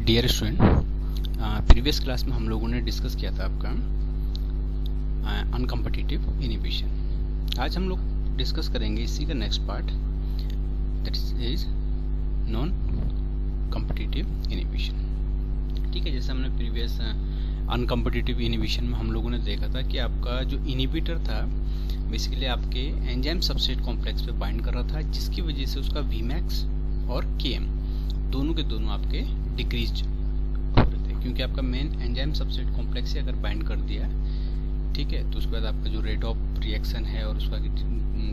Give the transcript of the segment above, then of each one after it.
Dear student, previous class में हम लोगों ने डिस्कस किया था आपका अनकम्पिटिटिव इनिबिशन। आज हम लोग डिस्कस करेंगे इसी का next part, that is non competitive inhibition. ठीक है, जैसे हमने प्रीवियस अनकम्पिटिटिव इनिबिशन में हम लोगों ने देखा था कि आपका जो इनिबिटर था बेसिकली आपके एंजाइम सबस्ट्रेट कॉम्प्लेक्स पे बाइंड कर रहा था, जिसकी वजह से उसका Vmax और Km दोनों के दोनों आपके डिक्रीज हो रहे थे, क्योंकि आपका मेन एंजाइम सबस्ट्रेट कॉम्प्लेक्स से अगर बाइंड कर दिया, ठीक है, तो उसके बाद आपका जो रेट ऑफ रिएक्शन है और उसका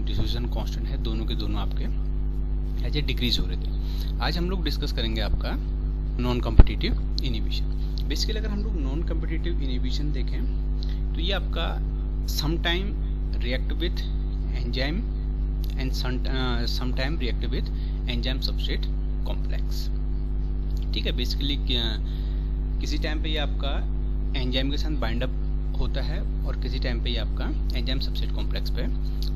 डिफ्यूजन कांस्टेंट है, दोनों के दोनों आपके एज ए डिक्रीज हो रहे थे। आज हम लोग डिस्कस करेंगे आपका नॉन कम्पिटिटिव इनिबिशन। बेसिकली अगर हम लोग नॉन कम्पिटिटिव इनिबिशन देखें तो ये आपका sometime react with enzyme and sometime react with enzyme substrate complex. ठीक है, बेसिकली किसी टाइम पे ये आपका एंजाइम के साथ बाइंड अप होता है और किसी टाइम पे ये आपका एंजाइम सबस्ट्रेट कॉम्प्लेक्स पे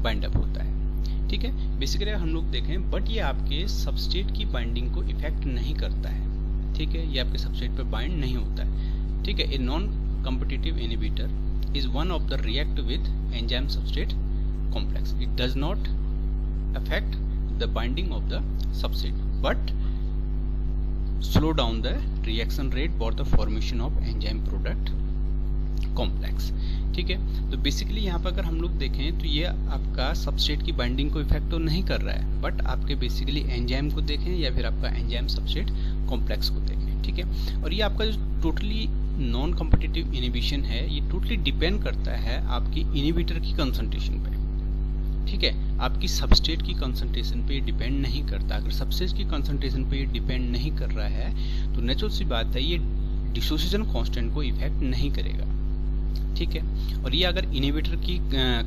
बाइंड अप होता है। ठीक है, बेसिकली हम लोग देखें बट ये आपके सबस्ट्रेट की बाइंडिंग को इफेक्ट नहीं करता है। ठीक है, ये आपके सबस्ट्रेट पे बाइंड नहीं होता है। ठीक है, ए non competitive inhibitor is one of the react with enzyme substrate complex. It does not affect the binding of the substrate but slow down the reaction rate for the formation of enzyme product complex. ठीक है, तो basically यहाँ पर अगर हम लोग देखें तो ये आपका सबस्ट्रेट की बाइंडिंग को इफेक्ट तो नहीं कर रहा है, बट आपके बेसिकली एंजाइम को देखें या फिर आपका एंजाइम सबस्ट्रेट कॉम्प्लेक्स को देखें। ठीक है, और ये आपका जो टोटली नॉन कम्पिटिटिव इनिबिशन है ये टोटली डिपेंड करता है आपकी इनिबिटर की कंसंट्रेशन पे। ठीक है, आपकी सबस्ट्रेट की कंसंट्रेशन पे डिपेंड नहीं करता। अगर सबस्ट्रेट की कंसंट्रेशन पे डिपेंड नहीं कर रहा है तो नेचुरल सी बात है ये डिसोसिएशन कांस्टेंट को इफेक्ट नहीं करेगा। ठीक है, और ये अगर इनिबिटर की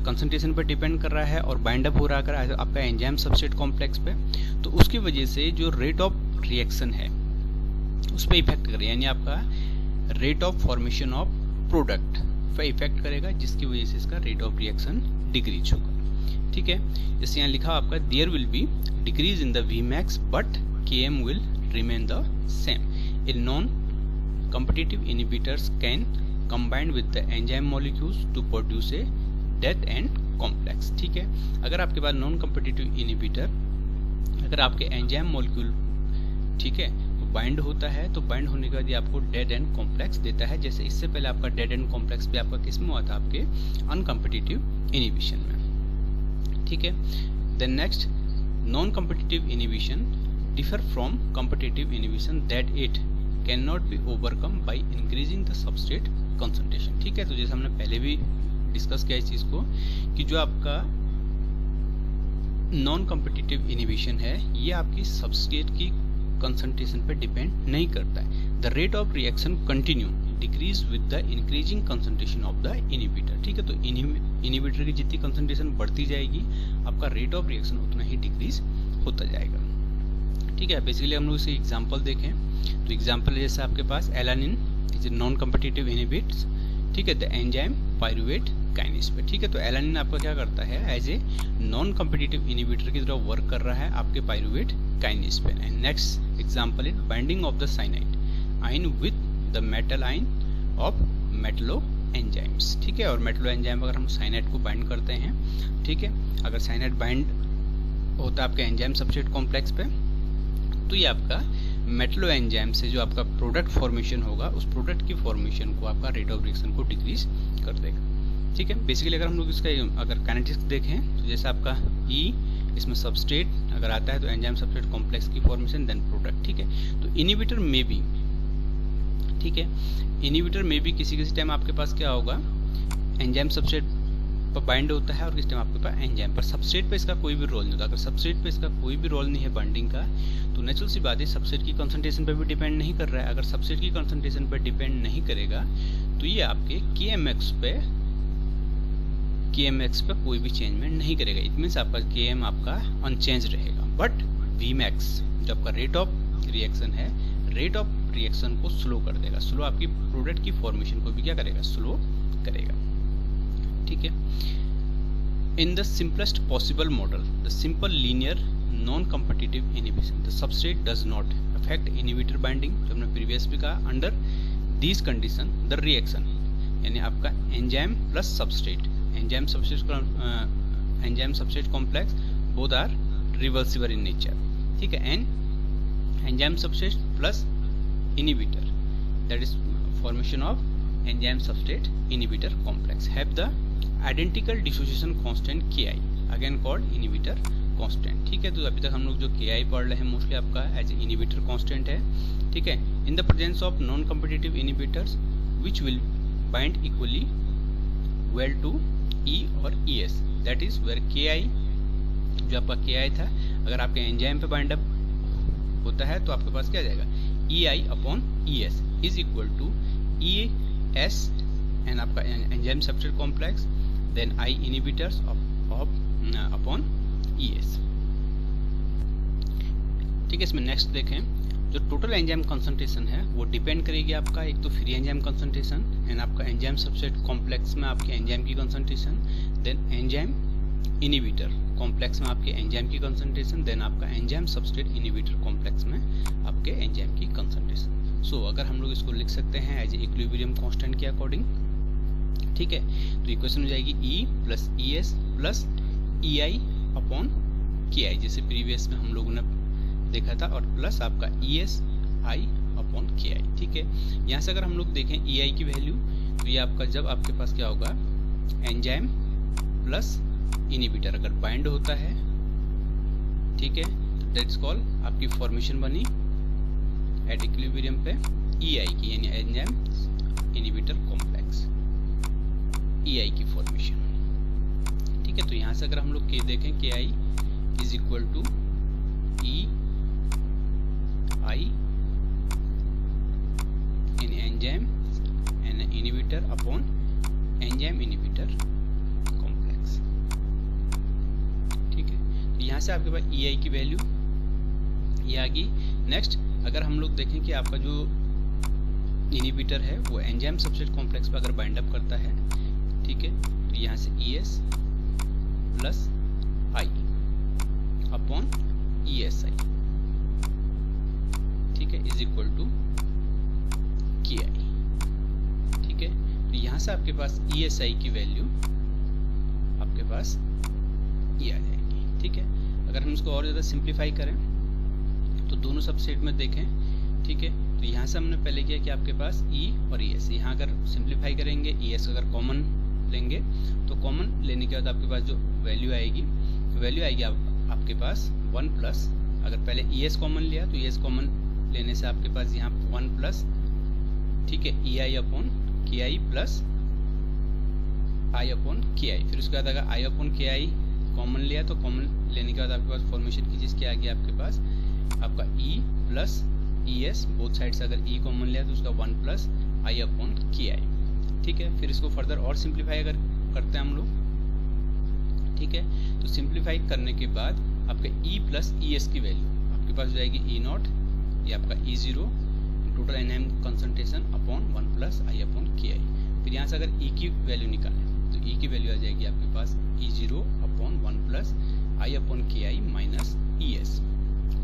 कंसंट्रेशन पर डिपेंड कर रहा है और बाइंड अप हो रहा है अगर आपका एंजाइम सबस्ट्रेट कॉम्प्लेक्स पे, तो उसकी वजह से जो रेट ऑफ रिएक्शन है उस पर इफेक्ट करेगा, यानी आपका rate of formation of product पर इफेक्ट करेगा, जिसकी वजह से इसका रेट ऑफ रिएक्शन डिक्रीज होगा। ठीक है, जैसे यहाँ लिखा आपका there will be decrease in the Vmax but Km will remain the same. A non competitive inhibitors can combined with the enzyme molecules to produce a death end complex। ठीक है, अगर आपके पास नॉन कम्पिटिटिव इनिबिटर अगर आपके enzyme molecule ठीक है तो bind होता है, तो बाइंड होने के बाद ये आपको डेड एंड कॉम्प्लेक्स देता है, जैसे इससे पहले आपका डेड एंड कॉम्प्लेक्स भी आपका किस में हुआ था, आपके अनकम्पिटिटिव इनिबिशन में। ठीक है, then next non competitive inhibition differ from competitive inhibition that it can not be overcome by increasing the substrate concentration. ठीक है, तो जैसे हमने पहले भी डिस्कस किया इस चीज को कि जो आपका नॉन कम्पिटिटिव इनिबिशन है ये आपकी सबस्ट्रेट की कंसंट्रेशन पे डिपेंड नहीं करता है। The rate of reaction continue decrease with the increasing concentration of the inhibitor. ठीक है, तो इनिबिटर की जितनी कंसंट्रेशन बढ़ती जाएगी आपका रेट ऑफ रिएक्शन उतना ही डिक्रीज होता जाएगा। ठीक है, बेसिकली हम लोग इसे एग्जांपल देखें तो एग्जांपल जैसे आपके पास alanine is non competitive inhibits, ठीक है, द एंजाइम पाइरुवेट काइनेज पे। ठीक है, तो एलानिन आपका क्या करता है, as a non competitive inhibitor की तरह वर्क कर रहा है आपके पाइरुवेट काइनेज पे। And next example is binding of the cyanide ion with the metal ion of metallo enzymes. ठीक है, और मेटलो एंजाइम अगर हम साइनाइड को बाइंड करते हैं, ठीक है, अगर साइनाइड बाइंड होता है आपके एंजाइम सबस्ट्रेट कॉम्प्लेक्स पे, तो ये आपका मेटलो एंजाइम से जो आपका प्रोडक्ट फॉर्मेशन होगा उस प्रोडक्ट की फॉर्मेशन को आपका रेट ऑफ रिएक्शन को डिक्रीज कर देगा। ठीक है, बेसिकली अगर हम लोग इसका अगर काइनेटिक्स देखें तो जैसे आपका ई इसमें सबस्ट्रेट अगर आता है तो एंजाइम सबस्ट्रेट कॉम्प्लेक्स की फॉर्मेशन देन प्रोडक्ट। ठीक है, तो इनिबिटर में भी, ठीक है, इनिबिटर में भी किसी टाइम आपके पास क्या होगा, एंजाइम सबस्ट्रेट पर बाइंड होता है और किस टाइम आपके पास एंजाइम पर। सबस्ट्रेट पे इसका कोई भी रोल नहीं होता। अगर सबस्ट्रेट पे इसका कोई भी रोल नहीं है बाइंडिंग का, तो नेचुरल सी बात है सबस्ट्रेट की कंसंट्रेशन पे भी डिपेंड नहीं कर रहा है। अगर सबस्ट्रेट की कंसंट्रेशन पे डिपेंड नहीं करेगा तो ये आपके KMX पे कोई भी चेंजमेंट नहीं करेगा। इट मीन्स आपका Km आपका अनचेंज रहेगा, बट Vmax जो आपका रेट ऑफ रिएक्शन है, रेट ऑफ रिएक्शन को स्लो कर देगा। स्लो आपकी प्रोडक्ट की फॉर्मेशन को भी क्या करेगा, स्लो करेगा। ठीक है, in the simplest possible model the simple linear non-competitive inhibition, the substrate does not affect inhibitor binding, जो हमने प्रीवियस भी कहा, under this condition the reaction यानी आपका enzyme plus substrate, enzyme substrate complex both are reversible in nature, ठीक है, and enzyme substrate plus inhibitor that is formation of enzyme substrate inhibitor complex have the identical dissociation constant Ki again called inhibitor constant, ठीक है। तो अभी तक हम लोग जो Ki पढ़ रहे हैं मोस्टली आपका एज ए इनहिबिटर कांस्टेंट है, ठीक है, in the presence of non competitive inhibitors which will bind equally well to E और ES, that is where Ki जो आपका Ki था अगर आपके एंजाइम पे बाइंड अप होता है तो आपके पास क्या आ जाएगा EI upon ES is equal to ES and आपका enzyme substrate complex then I inhibitors upon ES, ठीक है। इसमें नेक्स्ट देखें, जो टोटल एंजाइम कंसंट्रेशन है वो डिपेंड करेगी आपका एक तो फ्री एंजाइम कंसंट्रेशन एंड आपका एंजाइम सबस्ट्रेट कॉम्प्लेक्स में आपके एंजाइम की concentration, then enzyme inhibitor complex में आपके एंजाइम की कंसंट्रेशन, देन आपका एंजाइम सबस्ट्रेट इनहिबिटर कॉम्प्लेक्स में आपके एंजाइम की कंसंट्रेशन। सो अगर हम लोग इसको लिख सकते हैं एज इक्विलिब्रियम कांस्टेंट के अकॉर्डिंग, ठीक है, तो इक्वेशन हो जाएगी E plus ES plus EI upon Ki जैसे प्रीवियस में हम लोगों ने देखा था, और प्लस आपका ES I अपॉन Ki, ठीक है। यहाँ से अगर हम लोग देखें EI की वैल्यू तो ये आपका जब आपके पास क्या होगा एंजाइम प्लस इनहिबिटर अगर बाइंड होता है, ठीक है, तो दैट्स कॉल आपकी फॉर्मेशन बनी एट इक्विलिब्रियम पे EI की यानी एंजाइम इनहिबिटर कॉम्प्लेक्स EI की फॉर्मेशन, ठीक है। तो यहाँ से अगर हम लोग देखें Ki is equal to EI in enzyme and inhibitor upon enzyme inhibitor complex, ठीक है। तो यहाँ से आपके पास EI की वैल्यू ये आ गई। नेक्स्ट अगर हम लोग देखें कि आपका जो इनहिबिटर है वो एंजाइम सबस्ट्रेट कॉम्प्लेक्स पर अगर बाइंड अप करता है, ठीक है, तो यहाँ से ES plus I upon ESI, ठीक है, इज इक्वल टू Ki, ठीक है। तो यहाँ से आपके पास ESI की वैल्यू आपके पास ये आ जाएगी, ठीक है। अगर हम इसको और ज़्यादा सिंप्लीफाई करें तो दोनों सबसेट में देखें, ठीक है, तो यहाँ से हमने पहले किया कि आपके पास E और ES, यहाँ अगर सिंप्लीफाई करेंगे ES अगर कॉमन लेंगे तो कॉमन लेने के बाद आपके पास जो वैल्यू आएगी आपके पास 1 प्लस, अगर पहले ES कॉमन लिया तो ES कॉमन लेने से आपके पास यहाँ 1 प्लस, ठीक है, EI upon Ki plus I upon Ki, फिर उसके बाद अगर I अपॉन Ki कॉमन लिया तो कॉमन लेने के बाद आपके पास फॉर्मेशन की चीज़ क्या आ गया आपके पास आपका E plus ES, both side से अगर E कॉमन लिया तो उसका 1 प्लस I अपॉन Ki, ठीक है। फिर इसको फर्दर और सिंप्लीफाई अगर करते हैं हम लोग, ठीक है, तो सिंप्लीफाई करने के बाद आपके E प्लस ES की वैल्यू आपके पास हो जाएगी E0, ये आपका E0 total enzyme concentration upon 1 plus I upon Ki। फिर यहाँ से अगर E की वैल्यू निकालें तो E की वैल्यू आ जाएगी आपके पास E0 upon 1 plus I upon Ki minus ES,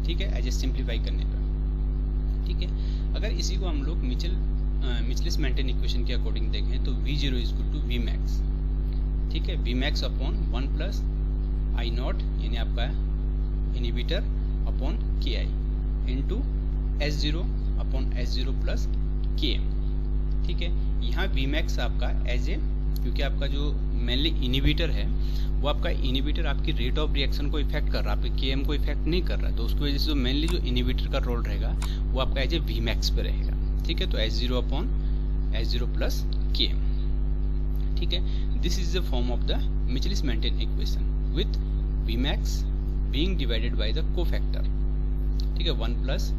ठीक है, एज ए सिंप्लीफाई करने पर, ठीक है। अगर इसी को हम लोग मिचलिस मेंटेन इक्वेशन के अकॉर्डिंग देखें तो V0 is equal to Vmax, ठीक है, Vmax अपॉन 1 प्लस I0 यानी आपका inhibitor upon Ki into S0 upon S0 plus Km, ठीक है। यहाँ Vmax आपका एज ए, क्योंकि आपका जो मेनली इनहिबिटर है वो आपका इनहिबिटर आपकी रेट ऑफ रिएक्शन को इफेक्ट कर रहा है, आपके Km को इफेक्ट नहीं कर रहा है, तो उसकी वजह से जो मेनली जो इनहिबिटर का रोल रहेगा वो आपका एज ए Vmax पे रहेगा, ठीक है। तो S0 upon S0 plus Km, ठीक है। This is the form of the Michaelis Menten equation with Vmax being divided by the cofactor, ठीक है, 1 plus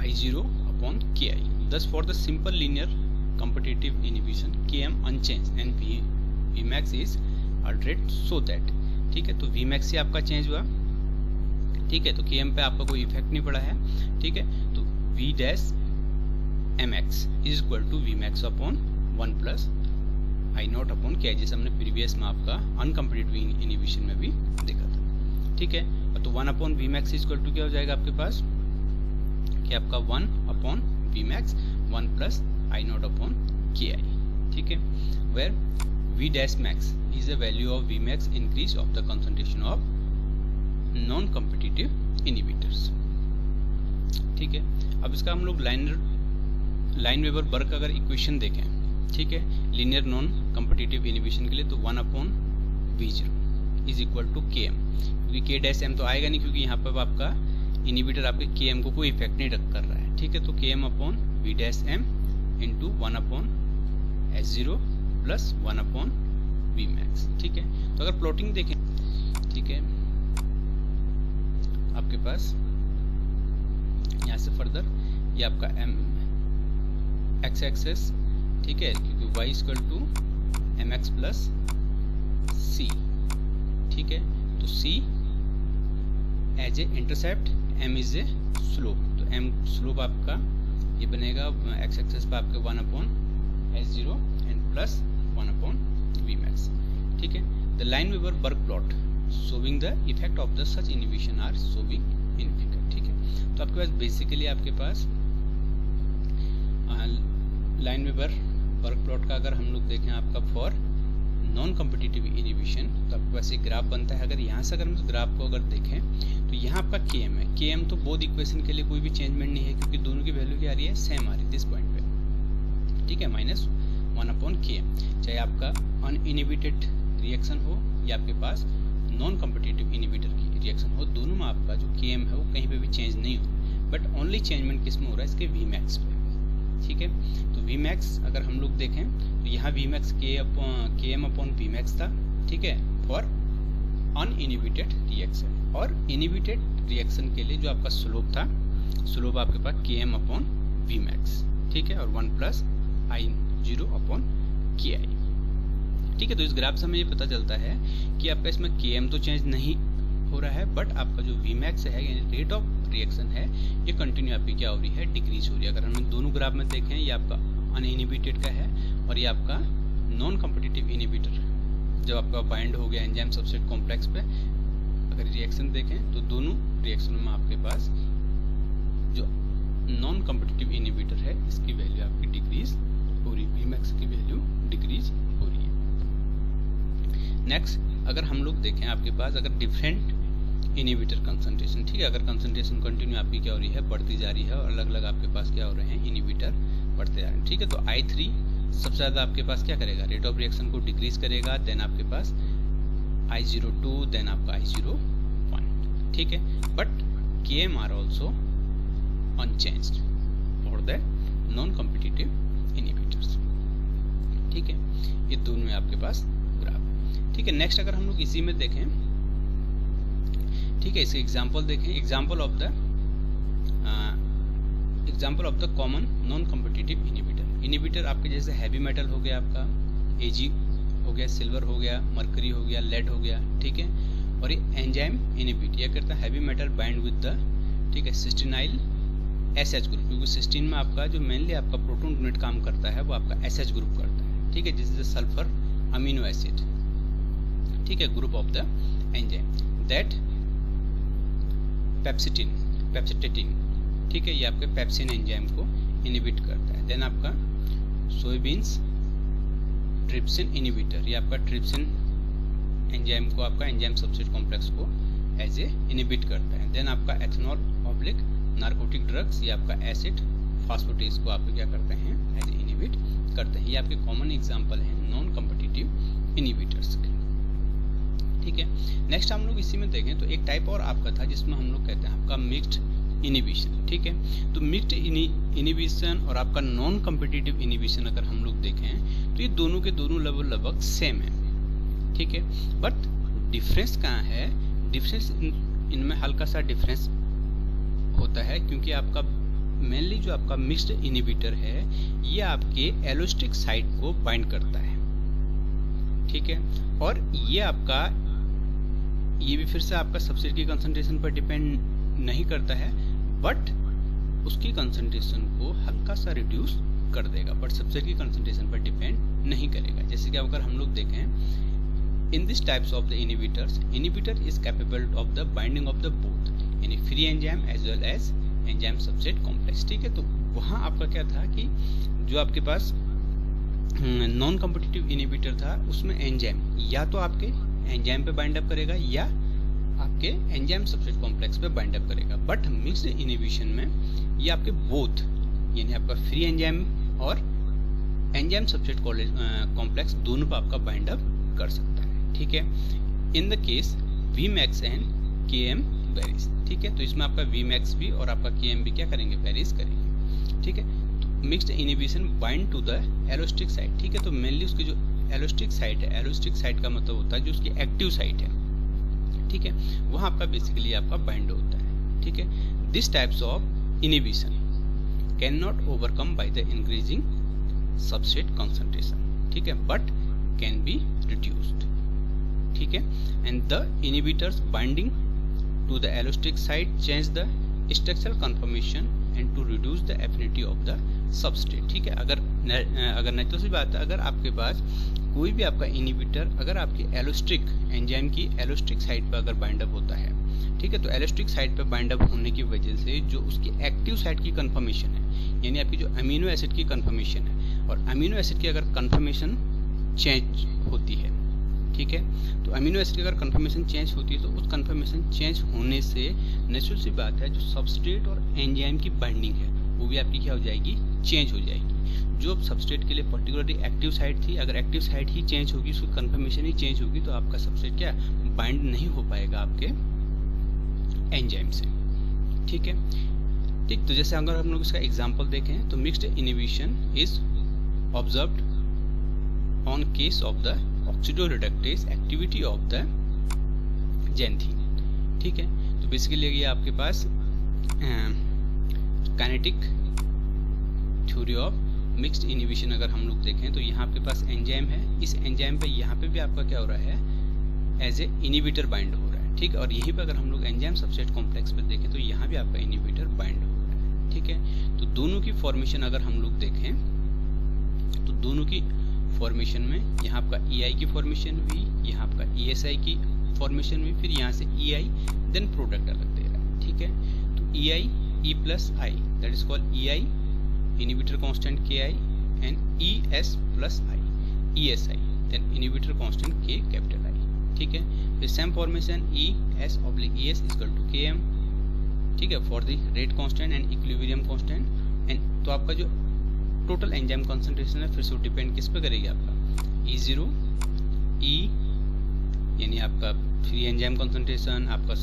I0 upon Ki. Thus for the simple linear competitive inhibition Km unchanged and Vmax is altered so that, ठीक है, तो Vmax से आपका change हुआ, ठीक है, तो Km पे आपका कोई इफेक्ट नहीं पड़ा है, ठीक है, तो V dash Mx is equal to Vmax upon 1 plus I0 upon Ki, जैसे हमने प्रीवियस में आपका अनकम्पिटिटिव इनहिबिशन में भी देखा था, ठीक है। तो 1 upon V max equal to क्या हो जाएगा आपके पास कि आपका 1 upon V max 1 plus I naught upon K I, ठीक है, where V dash max is a value of V max increase of the concentration of non competitive inhibitors, ठीक है। अब इसका हम लोग लाइन वेबर बर्क अगर इक्वेशन देखें, ठीक है, लीनियर नॉन कॉम्पिटिटिव इनहिबिशन के लिए, तो 1 upon V zero is equal to K M, क्योंकि के डैश एम तो आएगा नहीं, क्योंकि यहाँ पर आपका इनहिबिटर आपके के एम को कोई इफेक्ट नहीं कर रहा है, ठीक है। तो K M upon V dash M into 1 upon S zero plus 1 upon V max, ठीक है। तो अगर प्लॉटिंग देखें, ठीक है, आपके पास यहाँ से फर्दर ये आपका एम एक्स एक्सेस, ठीक है, क्योंकि y equal to M X plus C, ठीक है। तो c as a intercept, m is a slope, तो m स्लोप आपका ये बनेगा x एक्सेस पे आपके 1 upon S zero and plus 1 upon V max, ठीक है। The Lineweaver Burk plot showing the effect of the such inhibition are showing in figure, ठीक है। तो आपके पास बेसिकली आपके पास लाइन वेबर बर्क प्लॉट का अगर हम लोग देखें आपका फॉर नॉन कॉम्पिटिटिव इनहिबिशन, तो आपके पास एक ग्राफ बनता है। अगर यहाँ से अगर हम ग्राफ को अगर देखें तो यहाँ आपका के एम है, के एम तो बोथ इक्वेशन के लिए कोई भी चेंजमेंट नहीं है, क्योंकि दोनों की वैल्यू क्या आ रही है, सेम आ रही है दिस पॉइंट पे, ठीक है, माइनस 1 अपॉन के एम। चाहे आपका अनइनहिबिटेड रिएक्शन हो या आपके पास नॉन कॉम्पिटिटिव इनहिबिटर की रिएक्शन हो, दोनों में आपका जो के एम है वो कहीं पे भी चेंज नहीं हो, बट ओनली चेंजमेंट किस में हो रहा है, इसके वी मैक्स पे, ठीक है। तो वी मैक्स अगर हम लोग देखें तो यहाँ वी मैक्स के एम अपॉन वी मैक्स था, ठीक है, फॉर अनइनहिबिटेड रिएक्शन, और इनहिबिटेड रिएक्शन के लिए जो आपका स्लोप था, स्लोप आपके पास के एम अपॉन वी मैक्स, ठीक है, और 1 plus I zero upon K I, ठीक है। तो इस ग्राफ से हमें ये पता चलता है कि आपका इसमें के एम तो चेंज नहीं हो रहा है, बट आपका जो वी मैक्स है यानी रेट ऑफ रिएक्शन है ये कंटिन्यू आपकी क्या हो रही है, डिक्रीज हो रही है। अगर हम दोनों ग्राफ में देखें, ये आपका अनइनहिबिटेड का है और ये आपका नॉन कॉम्पिटिटिव इनहिबिटर, जब आपका बाइंड हो गया एंजाइम सबस्ट्रेट कॉम्प्लेक्स पे, अगर रिएक्शन देखें तो दोनों रिएक्शनों में आपके पास जो नॉन कॉम्पिटिटिव इनहिबिटर है इसकी वैल्यू आपकी डिक्रीज हो रही है, वी मैक्स की वैल्यू डिक्रीज हो रही है। नेक्स्ट अगर हम लोग देखें आपके पास अगर डिफरेंट इनहिबिटर कंसंट्रेशन, ठीक है, अगर कंसंट्रेशन कंटिन्यू आपकी क्या हो रही है, बढ़ती जा रही है, और अलग अलग आपके पास क्या हो रहे हैं, इनहिबिटर बढ़ते जा रहे हैं, ठीक है। तो I3 सबसे ज़्यादा आपके पास क्या करेगा, रेट ऑफ रिएक्शन को डिक्रीज करेगा, देन आपके पास I02, देन आपका I01, ठीक है। But KM are also unchanged for the non competitive inhibitors, ठीक है। ये दोनों आपके पास ग्राफ, ठीक है। नेक्स्ट अगर हम लोग इसी में देखें, ठीक है, इसके एग्जांपल देखें, example of the common noun competitive inhibitor आपके जैसे हैवी मेटल हो गया, आपका Ag हो गया, सिल्वर हो गया, मरकरी हो गया, लेड हो गया, ठीक है। और ये एंजाइम इनहिबिट ये करता है heavy metal bind with the, ठीक है, सिस्टीनाइल SH ग्रुप, क्योंकि सिस्टीन में आपका जो मेनली आपका प्रोटॉन यूनिट काम करता है वो आपका SH ग्रुप करता है, ठीक है, जिस सल्फर अमीनो एसिड, ठीक है, group of the enzyme that pepstatin, ठीक है, ये आपके पेप्सिन एंजाइम को इनहिबिट करता है। देन आपका सोयाबीन्स ट्रिप्सिन इनहिबिटर, ये आपका ट्रिप्सिन एंजाइम को, आपका एंजाइम सबस्ट्रेट कॉम्प्लेक्स को एज ए इनहिबिट करता है। देन आपका एथेनॉल ऑब्लिक नार्कोटिक ड्रग्स, ये आपका एसिड फास्फोटेस को आप क्या करते हैं, एज ए इनहिबिट करते हैं। ये आपके कॉमन एग्जांपल हैं नॉन कॉम्पिटिटिव इनहिबिटर्स के, ठीक है। नेक्स्ट हम लोग इसी में देखें तो एक टाइप और आपका था जिसमें हम लोग कहते हैं आपका मिक्स्ड इनहिबिशन, ठीक है। तो मिक्स्ड इनहिबिशन और आपका नॉन कॉम्पिटिटिव इनहिबिशन अगर हम लोग देखें तो ये दोनों के दोनों लगभग सेम है, ठीक है। बट डिफरेंस कहाँ है, डिफरेंस इनमें हल्का सा डिफरेंस होता है, क्योंकि आपका मेनली जो आपका मिक्स्ड इनहिबिटर है ये आपके एलोस्टिक साइट को बाइंड करता है, ठीक है। और ये आपका ये भी फिर से आपका सब्सट्रेट की कंसंट्रेशन पर डिपेंड नहीं करता है, बट उसकी कंसंट्रेशन को हल्का सा रिड्यूस कर देगा, बट सब्सट्रेट की कंसंट्रेशन पर डिपेंड नहीं करेगा। जैसे कि अगर हम लोग देखें In this types of the inhibitors, inhibitor is capable of the binding of the both यानी free enzyme as well as enzyme subset complex. ठीक है, तो वहाँ आपका क्या था कि जो आपके पास नॉन कॉम्पिटिटिव इनहिबिटर था उसमें एंजाइम या तो आपके एंजाइम पे बाइंड अप करेगा या आपके एंजाइम सबसेट कॉम्प्लेक्स पे बाइंड अप करेगा। बट मिक्स्ड इनहिबिशन में ये आपके बोथ यानी आपका फ्री एंजाइम और एंजाइम सबसेट कॉम्प्लेक्स दोनों पे आपका बाइंड अप कर सकता है। ठीक है, in the case Vmax and Km varies. ठीक है, तो इसमें आपका Vmax भी और आपका Km भी क्या करेंगे, वेरीज करेंगे। ठीक है, तो mixed inhibition bind to the allosteric site. ठीक है, तो मेनली उसकी जो एलोस्टिक साइट है, एलोस्टिक साइट का मतलब होता है जो उसकी एक्टिव साइट है। ठीक है, वहाँ आपका बेसिकली आपका बाइंड होता है। ठीक है, this types of inhibition can not overcome by the increasing substrate concentration. ठीक है, बट कैन बी रिड्यूस्ड। ठीक है, and the inhibitors binding to the allosteric site change the structural conformation and to reduce the affinity of the substrate. ठीक है, अगर natural सी बात है, अगर आपके पास कोई भी आपका इनहिबिटर अगर आपकी एलोस्टिक एंजाइम की एलोस्टिक साइट पर अगर बाइंड अप होता है, ठीक है, तो एलोस्टिक साइट पर बाइंड अप होने की वजह से जो उसकी एक्टिव साइट की कंफर्मेशन है यानी आपकी जो अमीनो एसिड की कंफर्मेशन है, और अमीनो एसिड की अगर कंफर्मेशन चेंज होती है, ठीक है, तो अमीनो एसिड की अगर कंफर्मेशन चेंज होती है तो उस कंफर्मेशन चेंज होने से नेचुरल सी बात है जो सबस्ट्रेट और एंजाइम की बाइंडिंग है वो भी आपकी क्या हो जाएगी, चेंज हो जाएगी। जो सबस्ट्रेट के लिए पर्टिकुलरली एक्टिव साइट थी, अगर एक्टिव साइट ही चेंज होगी, उसकी कंफर्मेशन ही चेंज होगी, तो आपका सबस्ट्रेट क्या बाइंड नहीं हो पाएगा आपके एंजाइम से। ठीक है, ठीक, तो जैसे अगर हम लोग इसका एग्जांपल देखें तो mixed inhibition is observed on case of the oxidoreductase activity of the xanthine. ठीक है, तो बेसिकली ये आपके पास kinetic theory of mixed inhibition अगर हम लोग देखें तो यहाँ आपके पास एंजाइम है, इस एंजाइम पे यहाँ पे भी आपका क्या हो रहा है, एज ए इनहिबिटर बाइंड हो रहा है। ठीक है, और यहीं पे अगर हम लोग एंजाइम सबस्ट्रेट कॉम्प्लेक्स पे देखें तो यहाँ भी आपका इनहिबिटर बाइंड हो रहा है। ठीक है, तो दोनों की फॉर्मेशन अगर हम लोग देखें तो दोनों की फॉर्मेशन में यहाँ आपका EI की फॉर्मेशन हुई, यहाँ आपका ESI की फॉर्मेशन हुई, फिर यहाँ से EI देन प्रोडक्ट अलग दे रहा है। ठीक है, तो EI E plus I that is called EI inhibitor constant KI and ES plus I ESI then inhibitor constant K capital I। ठीक है, फिर same formation ES oblique ES equal to KM। ठीक है, for the rate constant and equilibrium constant and तो आपका जो total enzyme concentration है फिर से डिपेंड किस पे करेगी, आपका E0 E यानी आपका फ्री एंजाइम कंसंट्रेशन, आपका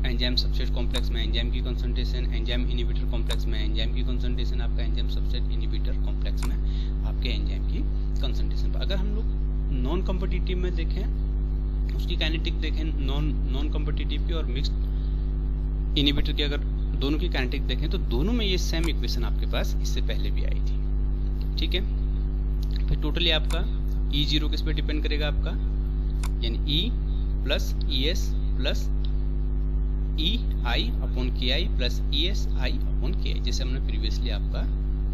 एंजाइम सबस्ट्रेट कॉम्प्लेक्स में एंजाइम की कंसंट्रेशन, एंजाइम इनहिबिटर कॉम्प्लेक्स में एंजाइम की कंसंट्रेशन, आपका एंजाइम सबस्ट्रेट इनहिबिटर कॉम्प्लेक्स में आपके एंजाइम की कंसंट्रेशन। अगर हम लोग नॉन कॉम्पिटिटिव में देखें, उसकी काइनेटिक देखें नॉन कॉम्पिटिटिव की और मिक्स्ड इनहिबिटर की अगर दोनों की काइनेटिक देखें तो दोनों में ये सेम इक्वेशन आपके पास इससे पहले भी आई थी। ठीक है, फिर टोटली आपका E0 किस पे डिपेंड करेगा, आपका यानी E plus ES plus EI upon KI plus ESI upon KI, जैसे हमने प्रीवियसली आपका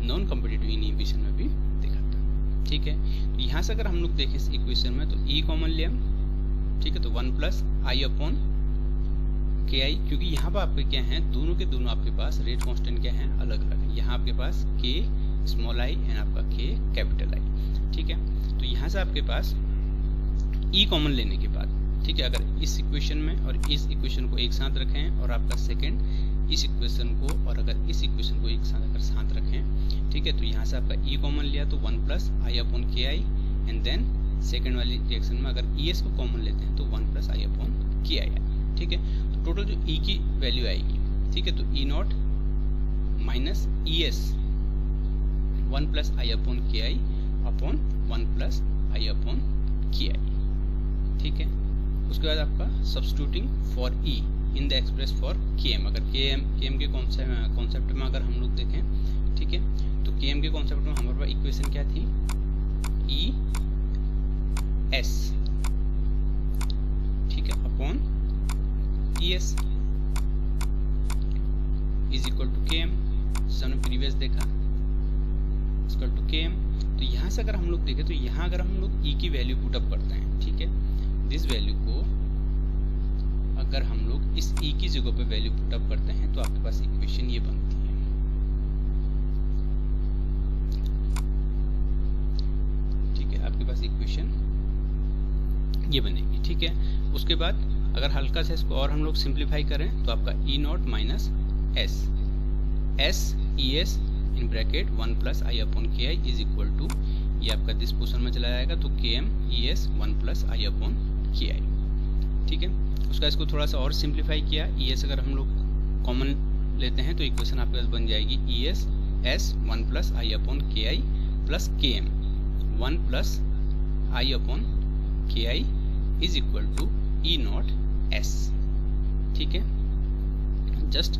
नॉन कॉम्पिटिटिव इनहिबिशन में भी देखा था। ठीक है, तो यहाँ से अगर हम लोग देखें इस इक्वेशन में तो E कॉमन लिया, ठीक है, तो 1 प्लस I अपॉन KI, क्योंकि यहाँ पर आपके क्या है, दोनों के दोनों आपके पास रेट कांस्टेंट क्या है, अलग अलग है। यहाँ आपके पास K स्मॉल I एंड आपका K कैपिटल I। ठीक है, तो यहाँ से आपके पास E कॉमन लेने के बाद, ठीक है, अगर इस इक्वेशन में और इस इक्वेशन को एक साथ रखें और आपका सेकंड इस इक्वेशन को और अगर इस इक्वेशन को एक साथ अगर साथ रखें, ठीक है, तो यहाँ से आपका E कॉमन लिया तो 1 plus I upon KI and then second वाली रिएक्शन में अगर ES को कॉमन लेते हैं तो 1 प्लस I अपॉन KI। ठीक है, तो टोटल जो E की वैल्यू आएगी, ठीक है, तो E0 minus ES 1 plus I upon KI upon 1 plus I upon KI। ठीक है, उसके बाद आपका substituting for E in the express for KM, अगर KM के कॉन्सेप्ट में अगर हम लोग देखें, ठीक है, तो KM के कॉन्सेप्ट में हमारे पास इक्वेशन क्या थी, ES, ठीक है, upon ES is equal to KM, जैसे हमने प्रीवियस देखा, इक्वल टू KM। तो तो यहाँ से अगर हम लोग देखें तो यहाँ अगर हम लोग ई की वैल्यू पुट अप करते हैं, ठीक है, दिस वैल्यू को अगर हम लोग इस ई की जगह पे वैल्यू पुट अप करते हैं तो आपके पास इक्वेशन ये बनती है, ठीक है, आपके पास इक्वेशन ये बनेगी, ठीक है। उसके बाद अगर हल्का से इसको और हम लोग सिंप्लीफाई करें तो आपका E not minus S S E S in bracket 1 plus I upon K I is equal to, ये आपका दिस पोर्शन में चला जाएगा तो K M E S 1 plus I upon K I, ठीक है। उसका इसको थोड़ा सा और सिंप्लीफाई किया, ई एस अगर हम लोग कॉमन लेते हैं तो इक्वेशन आपके पास बन जाएगी E S S 1 plus I upon K I plus K M 1 plus I upon K I is equal to E not S, ठीक है। जस्ट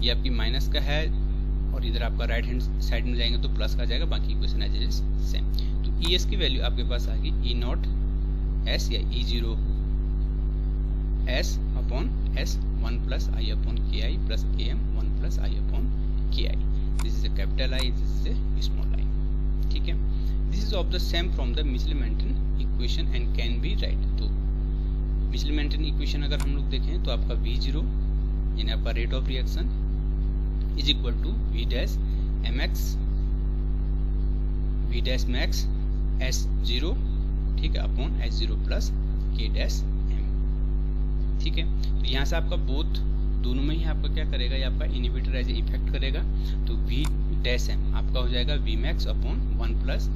ये आपकी माइनस का है और इधर आपका राइट हैंड साइड में जाएंगे तो प्लस का जाएगा, बाकी इक्वेशन एज इज सेम। तो ई एस की वैल्यू आपके पास आ गई ई नॉट एस या E zero S upon S 1 plus I upon K I plus K M 1 plus I upon K I, this is a capital I, this is a small I, ठीक है। This is of the same from the Michaelis Menten equation and can be write. तो Michaelis Menten equation अगर हम लोग देखें तो आपका V0 यानी आपका rate of reaction is equal to V dash mx V dash max S0, ठीक है, upon S0 plus K dash M, ठीक है। तो यहाँ से आपका बोथ दोनों में ही आपका क्या करेगा, ये आपका इनिबिटर एज ए इफेक्ट करेगा, तो V डैश M आपका हो जाएगा V max upon 1 plus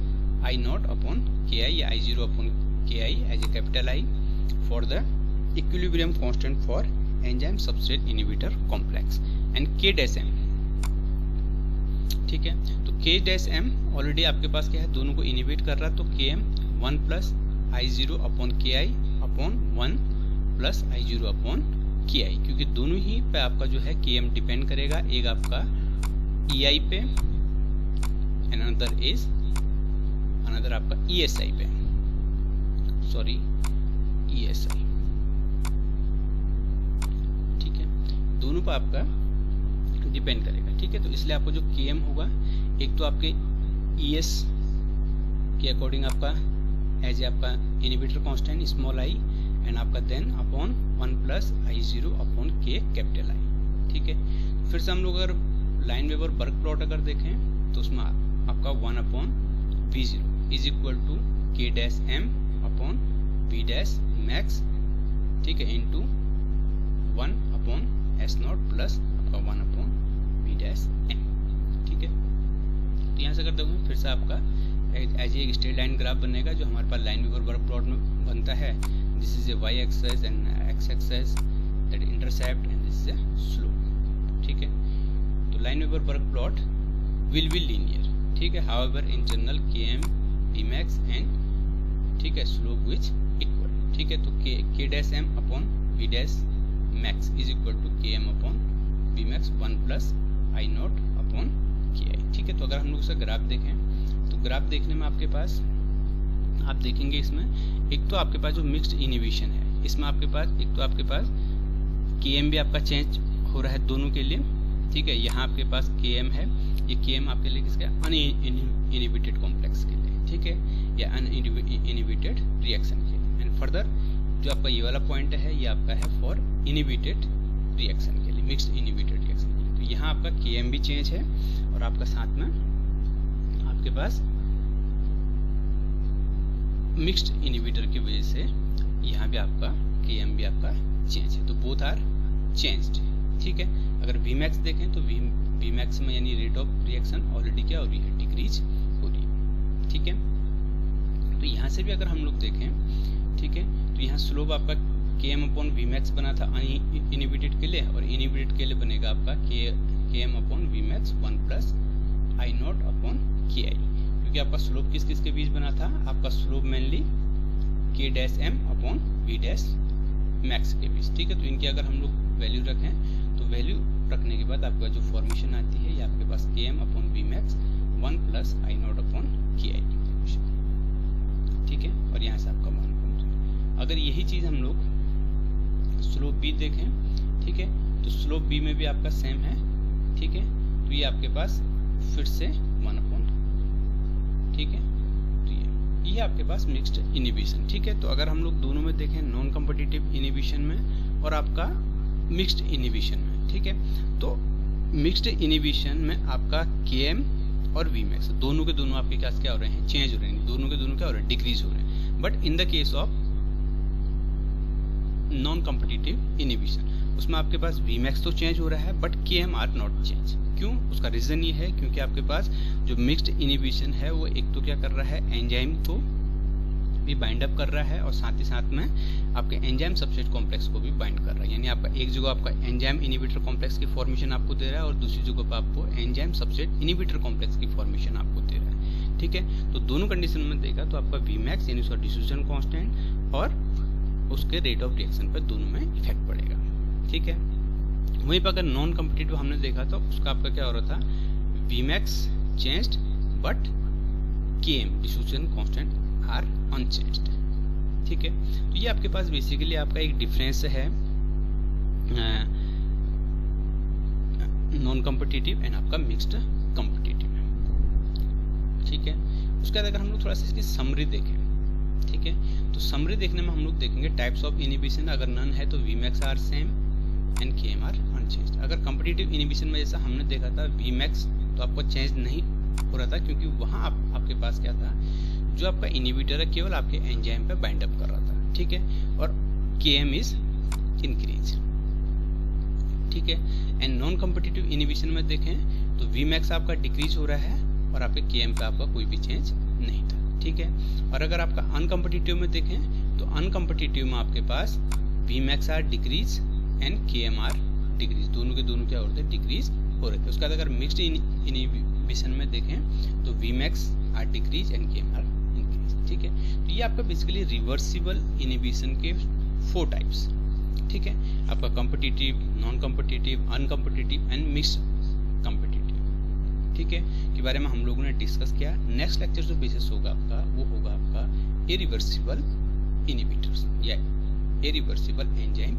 I naught upon Ki या I0 upon Ki as a capital I for the equilibrium constant for enzyme substrate inhibitor complex and K dash M, ठीक है। तो K dash M already आपके पास क्या है, दोनों को इनिबिट कर रहा है, तो Km 1 plus I0 upon Ki upon 1 plus I0 upon Ki, क्योंकि दोनों ही पे आपका जो है Km डिपेंड करेगा, एक आपका EI पे एंड अनदर आपका ESI पे, सॉरी ESI, ठीक है, दोनों पर आपका डिपेंड करेगा, ठीक है। तो इसलिए आपको जो Km होगा एक तो आपके ES के अकॉर्डिंग आपका एज ए आपका inhibitor constant small I and आपका then upon 1 plus I0 upon K capital I, ठीक है। फिर से हम लोग अगर लाइन वेवर वर्क प्लॉट अगर देखें तो उसमें आपका 1 upon V0 is equal to K dash M upon V dash max, ठीक है, into 1 upon S naught plus आपका 1 अपॉन V डैश M, ठीक है। तो यहाँ से अगर देखो फिर से आपका एज एक स्ट्रेट लाइन ग्राफ बनेगा जो हमारे पास लाइन वेवर वर्क प्लॉट में बनता है। This is a y axis and x axis that intercept and this is a slope, ठीक है। तो Lineweaver Burk plot will be linear, ठीक है, however in general Km Vmax and, ठीक है, स्लोप विच इक्वल, ठीक है। तो K dash M upon V dash max is equal to Km upon V max 1 plus I naught upon Ki, ठीक है। तो अगर हम लोग इसका ग्राफ देखें तो ग्राफ देखने में आपके पास आप देखेंगे इसमें एक तो आपके पास जो मिक्स्ड इनिबिशन है, इसमें आपके पास एक तो आपके पास Km भी आपका चेंज हो रहा है दोनों के लिए, ठीक है। यहाँ आपके पास Km है, ये Km आपके लिए किसका, अनइनिबिटेड कॉम्प्लेक्स के लिए, ठीक है, या अनइनिबिटेड रिएक्शन के लिए। एंड फर्दर जो आपका ये वाला पॉइंट है ये आपका है फॉर इनिबिटेड रिएक्शन के लिए, मिक्स्ड इनिबिटेड रिएक्शन के लिए। तो यहाँ आपका Km भी चेंज है और आपका साथ में आपके पास मिक्स्ड इनिबिटर की वजह से यहाँ भी आपका Km भी आपका चेंज है, तो बोथ आर चेंज्ड, ठीक है। अगर Vmax देखें तो Vmax में यानी रेट ऑफ रिएक्शन ऑलरेडी क्या हो रही है, डिक्रीज हो रही है, ठीक है। तो यहाँ से भी अगर हम लोग देखें, ठीक है, तो यहाँ स्लोप आपका Km अपॉन Vmax बना था इनिबिटेड के लिए, और इनिबिटेड के लिए बनेगा आपका Km upon Vmax 1 plus I naught upon Ki, क्योंकि आपका स्लोप किस किस के बीच बना था, आपका slope mainly K dash M upon V dash max के बीच, ठीक है। तो इनकी अगर हम लोग वैल्यू रखें तो वैल्यू रखने के बाद आपका जो फॉर्मेशन आती है ये आपके पास Km upon Vmax 1 plus I naught upon Ki, ठीक है। और यहाँ से आपका मान पहुंच, अगर यही चीज हम लोग स्लोप B देखें, ठीक है, तो स्लोप B में भी आपका सेम है, ठीक है। तो ये आपके पास फिर से 1 अपॉन, ठीक है, ये आपके पास मिक्स्ड इनिबिशन। ठीक है, तो अगर हम लोग दोनों में देखें, नॉन कॉम्पिटिटिव इनिबिशन में और आपका मिक्स्ड इनिबिशन में, ठीक है, तो मिक्स्ड इनिबिशन में आपका Km और Vmax दोनों के दोनों आपके क्या हो रहे हैं, चेंज हो रहे हैं, दोनों के दोनों क्या हो रहे हैं, डिक्रीज हो रहे हैं। But in the case of non competitive inhibition उसमें आपके पास Vmax तो चेंज हो रहा है but Km are not change. क्यों? उसका रीजन ये है क्योंकि आपके पास जो मिक्स्ड इनिबिशन है वो एक तो क्या कर रहा है, एंजाइम को भी बाइंड अप कर रहा है और साथ ही साथ में आपके एंजाइम सबस्ट्रेट कॉम्प्लेक्स को भी बाइंड कर रहा है। यानी आपका एक जगह आपका एंजाइम इनिबिटर कॉम्प्लेक्स की फॉर्मेशन आपको दे रहा है और दूसरी जगह पर आपको एंजाइम सबस्ट्रेट इनिबिटर कॉम्प्लेक्स की फॉर्मेशन आपको दे रहा है। ठीक है, तो दोनों कंडीशन में देखा तो आपका Vmax यानी उसका डिफ्यूजन कांस्टेंट और उसके रेट ऑफ रिएक्शन पर दोनों में इफेक्ट पड़ेगा। ठीक है, वहीं पर अगर नॉन कॉम्पिटिटिव हमने देखा तो उसका आपका क्या हो रहा था, Vmax changed but Km diffusion constant are unchanged. ठीक है, तो ये आपके पास बेसिकली आपका एक डिफरेंस है नॉन कॉम्पिटिटिव एंड आपका मिक्स्ड कॉम्पिटिटिव। ठीक है, उसके बाद अगर हम लोग थोड़ा सा इसकी समरी देखें, ठीक है, तो समरी देखने में हम लोग देखेंगे टाइप्स ऑफ इनिबिशन। अगर नन है तो Vmax are same and Km are unchanged. अगर कॉम्पिटिटिव इनिबिशन में जैसा हमने देखा था Vmax तो आपको चेंज नहीं हो रहा था क्योंकि वहां आपके पास क्या था, जो आपका इनिबिटर है केवल आपके एंजाइम पे बाइंड अप कर रहा था। ठीक है, और Km इज इंक्रीज। ठीक है, एंड नॉन कॉम्पिटिटिव इनिबिशन में देखें तो Vmax आपका डिक्रीज हो रहा है और आपके Km पे आपका कोई भी चेंज नहीं था। ठीक है, और अगर आपका अनकॉम्पिटिटिव में देखें तो अनकॉम्पिटिटिव में आपके पास Vmax are decrease and Km are decrease, दोनों के दोनों क्या हो रहे थे, डिक्रीज हो रहे थे। उसके बाद अगर मिक्स्ड इनिबिशन में देखें तो Vmax are decrease and Km are increase. ठीक है, तो ये आपका बेसिकली रिवर्सिबल इनिबिशन के 4 टाइप्स। ठीक है, आपका competitive, non competitive, uncompetitive and mixed competitive, ठीक है, के बारे में हम लोगों ने डिस्कस किया। नेक्स्ट लेक्चर जो बेसिस होगा आपका वो होगा आपका इरिवर्सिबल इनिबिटर्स या इरिवर्सिबल एंजाइम